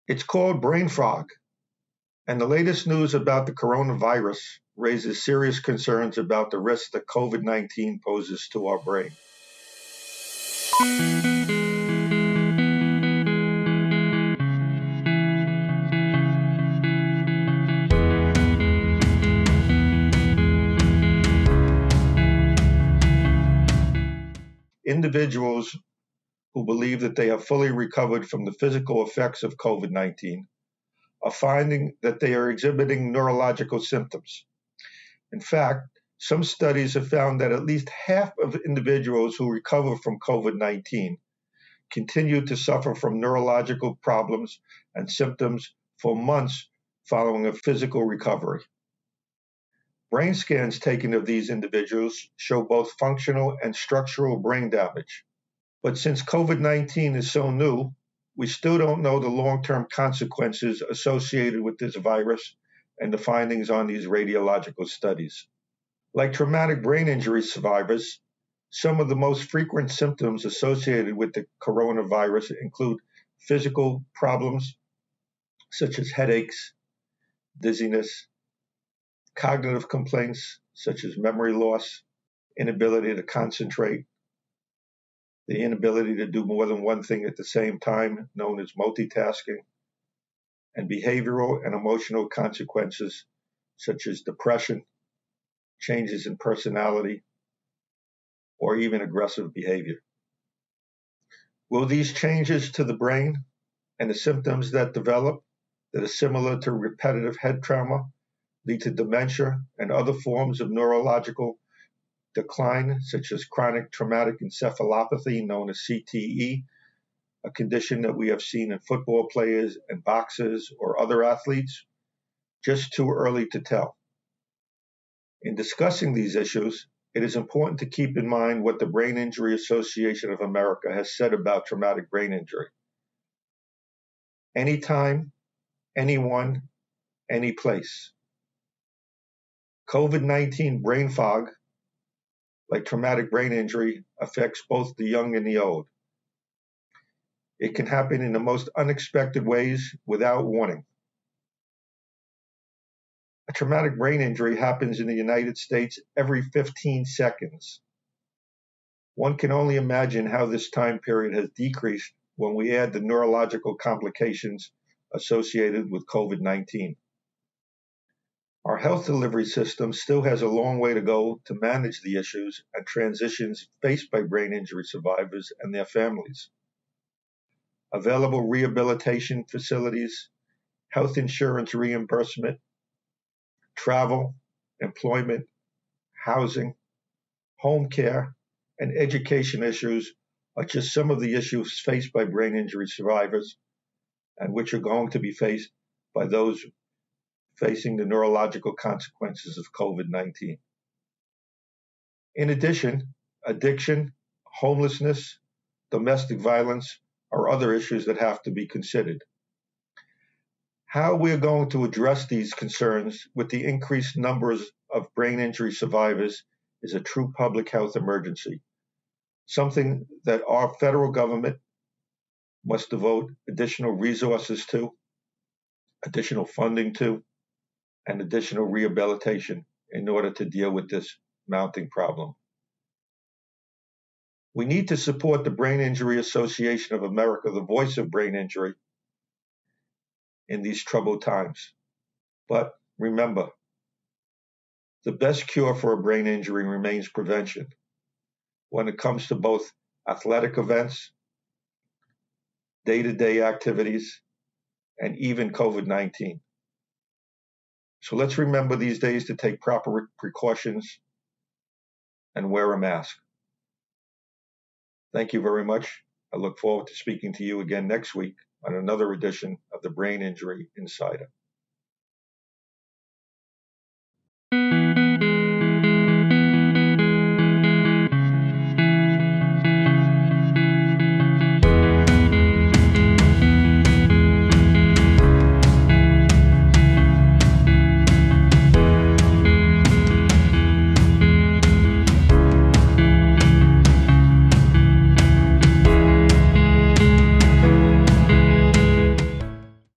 It's called brain fog, and the latest news about the coronavirus raises serious concerns about the risks that COVID-19 poses to our brain. Individuals who believe that they have fully recovered from the physical effects of COVID-19 are finding that they are exhibiting neurological symptoms. In fact, some studies have found that at least half of individuals who recover from COVID-19 continue to suffer from neurological problems and symptoms for months following a physical recovery. Brain scans taken of these individuals show both functional and structural brain damage. But since COVID-19 is so new, we still don't know the long-term consequences associated with this virus and the findings on these radiological studies. Like traumatic brain injury survivors, some of the most frequent symptoms associated with the coronavirus include physical problems such as headaches, dizziness, cognitive complaints such as memory loss, inability to concentrate, the inability to do more than one thing at the same time, known as multitasking, and behavioral and emotional consequences such as depression, changes in personality, or even aggressive behavior. Will these changes to the brain and the symptoms that develop that are similar to repetitive head trauma lead to dementia and other forms of neurological decline, such as chronic traumatic encephalopathy, known as CTE, a condition that we have seen in football players and boxers or other athletes? Just too early to tell. In discussing these issues, it is important to keep in mind what the Brain Injury Association of America has said about traumatic brain injury. Anytime, anyone, any place. COVID-19 brain fog, like traumatic brain injury, affects both the young and the old. It can happen in the most unexpected ways without warning. A traumatic brain injury happens in the United States every 15 seconds. One can only imagine how this time period has decreased when we add the neurological complications associated with COVID-19. Our health delivery system still has a long way to go to manage the issues and transitions faced by brain injury survivors and their families. Available rehabilitation facilities, health insurance reimbursement, travel, employment, housing, home care, and education issues are just some of the issues faced by brain injury survivors and which are going to be faced by those facing the neurological consequences of COVID-19. In addition, addiction, homelessness, domestic violence are other issues that have to be considered. How we're going to address these concerns with the increased numbers of brain injury survivors is a true public health emergency, something that our federal government must devote additional resources to, additional funding to, and additional rehabilitation in order to deal with this mounting problem. We need to support the Brain Injury Association of America, the voice of brain injury, in these troubled times. But remember, the best cure for a brain injury remains prevention when it comes to both athletic events, day-to-day activities, and even COVID-19. So let's remember these days to take proper precautions and wear a mask. Thank you very much. I look forward to speaking to you again next week on another edition of the Brain Injury Insider.